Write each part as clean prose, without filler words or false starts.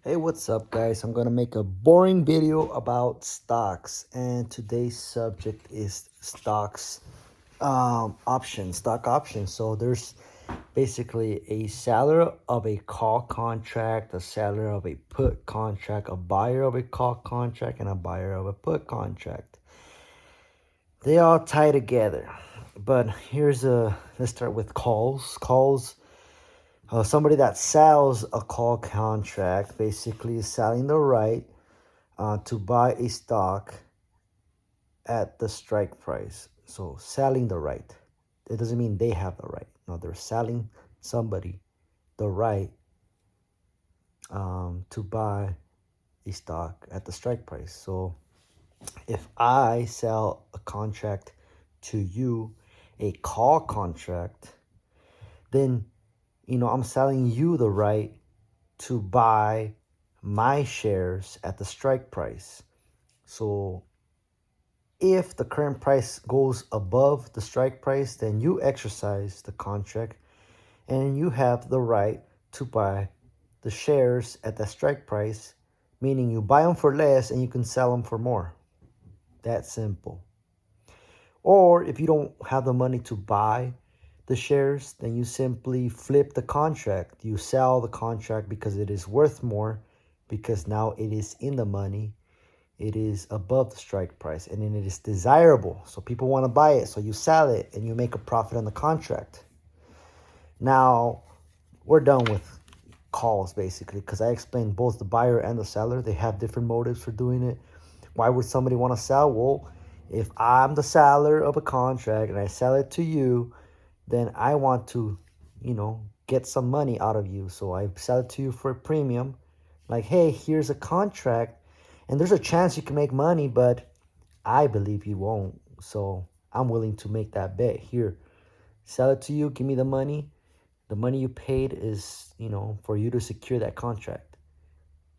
Hey, what's up, guys? I'm gonna make a boring video about stocks, and today's subject is stocks options, stock options. So there's basically a seller of a call contract, a seller of a put contract, a buyer of a call contract, and a buyer of a put contract. They all tie together. But let's start with calls. Somebody that sells a call contract basically is selling the right to buy a stock at the strike price. So selling the right. It doesn't mean they have the right. No, they're selling somebody the right to buy a stock at the strike price. So if I sell a contract to you, a call contract, then I'm selling you the right to buy my shares at the strike price. So if the current price goes above the strike price, then you exercise the contract and you have the right to buy the shares at the strike price, meaning you buy them for less and you can sell them for more. That simple. Or if you don't have the money to buy the shares, then you simply flip the contract. You sell the contract because it is worth more, because now it is in the money, it is above the strike price, and then it is desirable. So people want to buy it. So you sell it and you make a profit on the contract. Now, we're done with calls basically because I explained both the buyer and the seller. They have different motives for doing it. Why would somebody want to sell? Well, if I'm the seller of a contract and I sell it to you, then I want to, get some money out of you. So I sell it to you for a premium. Like, hey, here's a contract, and there's a chance you can make money, but I believe you won't. So I'm willing to make that bet. Here, sell it to you, give me the money. The money you paid is, for you to secure that contract,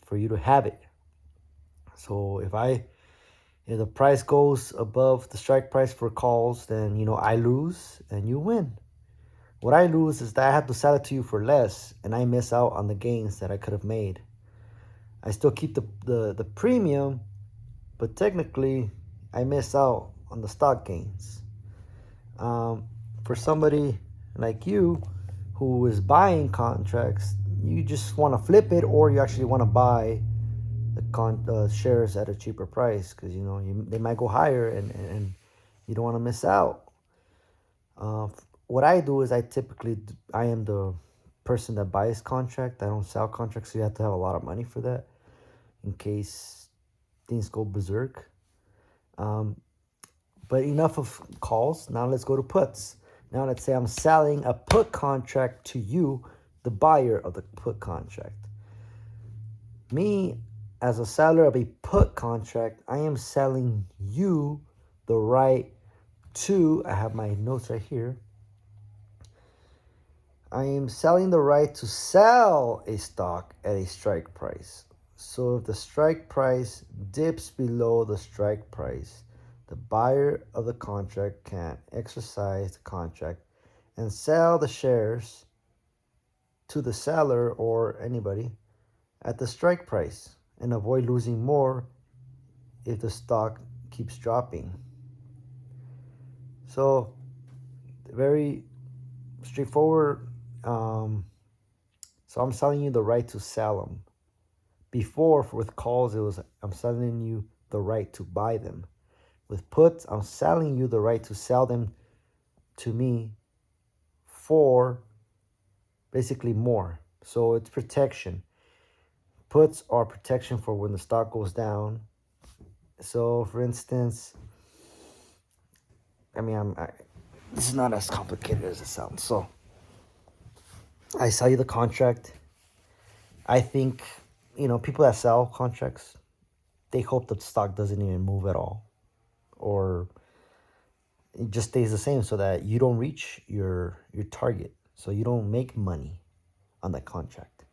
for you to have it. So if the price goes above the strike price for calls, then I lose and you win. What I lose is that I have to sell it to you for less and I miss out on the gains that I could have made. I still keep the premium, but technically I miss out on the stock gains. For somebody like you who is buying contracts, you just want to flip it, or you actually want to buy the shares at a cheaper price because they might go higher, and you don't want to miss out. What I do is I am the person that buys contract. I don't sell contracts, so you have to have a lot of money for that in case things go berserk. But enough of calls. Now let's go to puts. Now let's say I'm selling a put contract to you, the buyer of the put contract. Me, as a seller of a put contract, I am selling you the right to, I have my notes right here. I am selling the right to sell a stock at a strike price. So if the strike price dips below the strike price, the buyer of the contract can exercise the contract and sell the shares to the seller or anybody at the strike price and avoid losing more if the stock keeps dropping. So, very straightforward. So I'm selling you the right to sell them. Before, with calls, it was I'm selling you the right to buy them. With puts, I'm selling you the right to sell them to me for basically more. So it's protection. Puts are protection for when the stock goes down. So, for instance, this is not as complicated as it sounds. So I sell you the contract. I think, people that sell contracts, they hope that the stock doesn't even move at all, or it just stays the same so that you don't reach your target. So you don't make money on that contract.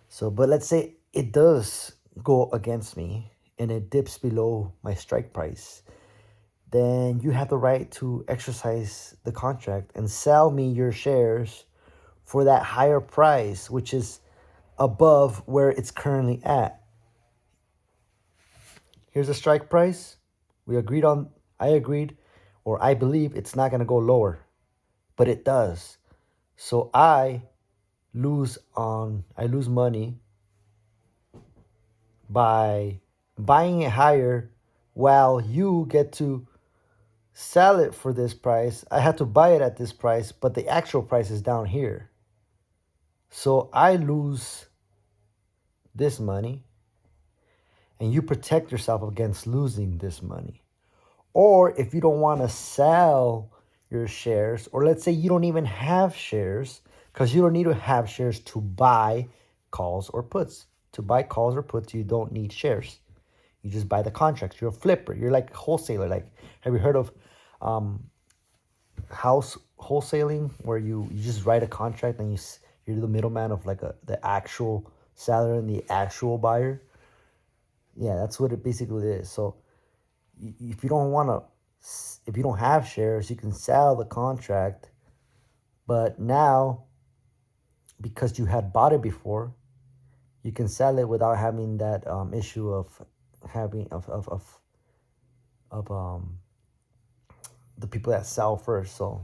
So, but let's say it does go against me and it dips below my strike price, then you have the right to exercise the contract and sell me your shares for that higher price, which is above where it's currently at. Here's the strike price. I agreed, or I believe it's not going to go lower, but it does. So I lose money by buying it higher while you get to sell it for this price. I had to buy it at this price, but the actual price is down here. So I lose this money, and you protect yourself against losing this money. Or if you don't want to sell your shares, or let's say you don't even have shares, because you don't need to have shares to buy calls or puts. To buy calls or puts, you don't need shares. You just buy the contracts. You're a flipper. You're like a wholesaler. Like, have you heard of house wholesaling, where you just write a contract and you're the middleman of like the actual seller and the actual buyer? Yeah, that's what it basically is. So if you don't have shares, you can sell the contract, but now because you had bought it before, you can sell it without having that issue of having of the people that sell first. So,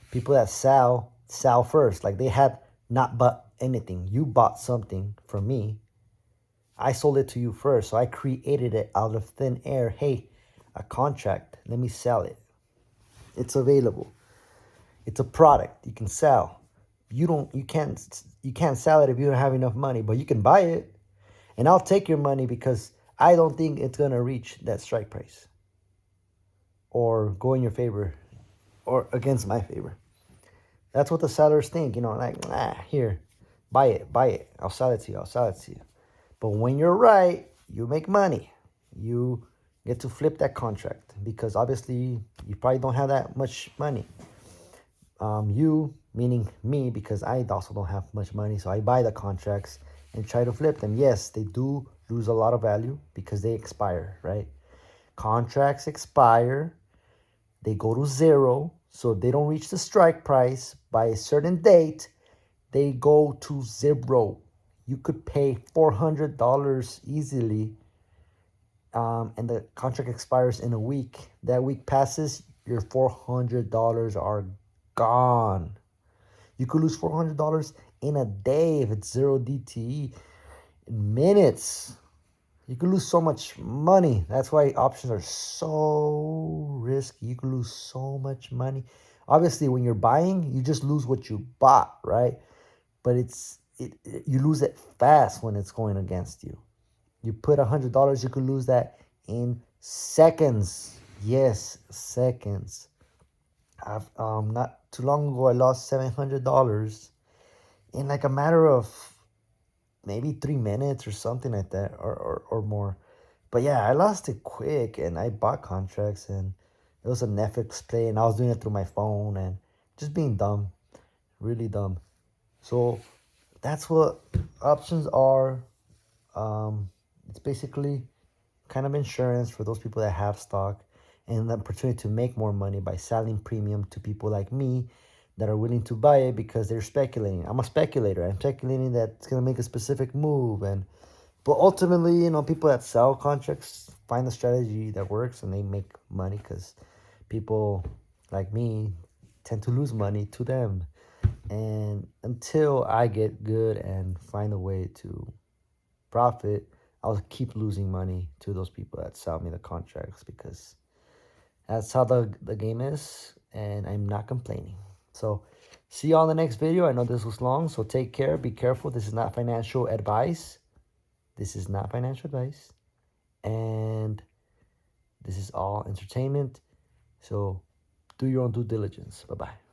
people that sell first. Like, they had not bought anything. You bought something from me. I sold it to you first. So I created it out of thin air. Hey, a contract. Let me sell it. It's available. It's a product you can sell. You can't sell it if you don't have enough money, but you can buy it. And I'll take your money because I don't think it's going to reach that strike price or go in your favor or against my favor. That's what the sellers think, like, here, buy it. I'll sell it to you. But when you're right, you make money. You get to flip that contract because obviously you probably don't have that much money. You, meaning me, because I also don't have much money, so I buy the contracts and try to flip them. Yes, they do lose a lot of value because they expire, right? Contracts expire, they go to zero, so if they don't reach the strike price by a certain date, they go to zero. You could pay $400 easily, and the contract expires in a week. That week passes, your $400 are gone. You could lose $400 in a day if it's zero DTE. In minutes, you could lose so much money. That's why options are so risky. You could lose so much money. Obviously, when you're buying, you just lose what you bought, right? But you lose it fast when it's going against you. You put $100, you could lose that in seconds. Yes, seconds. I've not too long ago, I lost $700 in like a matter of maybe 3 minutes or something like that, or more. But yeah, I lost it quick, and I bought contracts, and it was a Netflix play, and I was doing it through my phone, and just being dumb, really dumb. So that's what options are. It's basically kind of insurance for those people that have stock and the opportunity to make more money by selling premium to people like me that are willing to buy it because they're speculating. I'm a speculator. I'm speculating that it's going to make a specific move. But ultimately, people that sell contracts find a strategy that works and they make money because people like me tend to lose money to them. And until I get good and find a way to profit, I'll keep losing money to those people that sell me the contracts because that's how the game is, and I'm not complaining. So see you on the next video. I know this was long, so take care. Be careful. This is not financial advice. And this is all entertainment. So do your own due diligence. Bye-bye.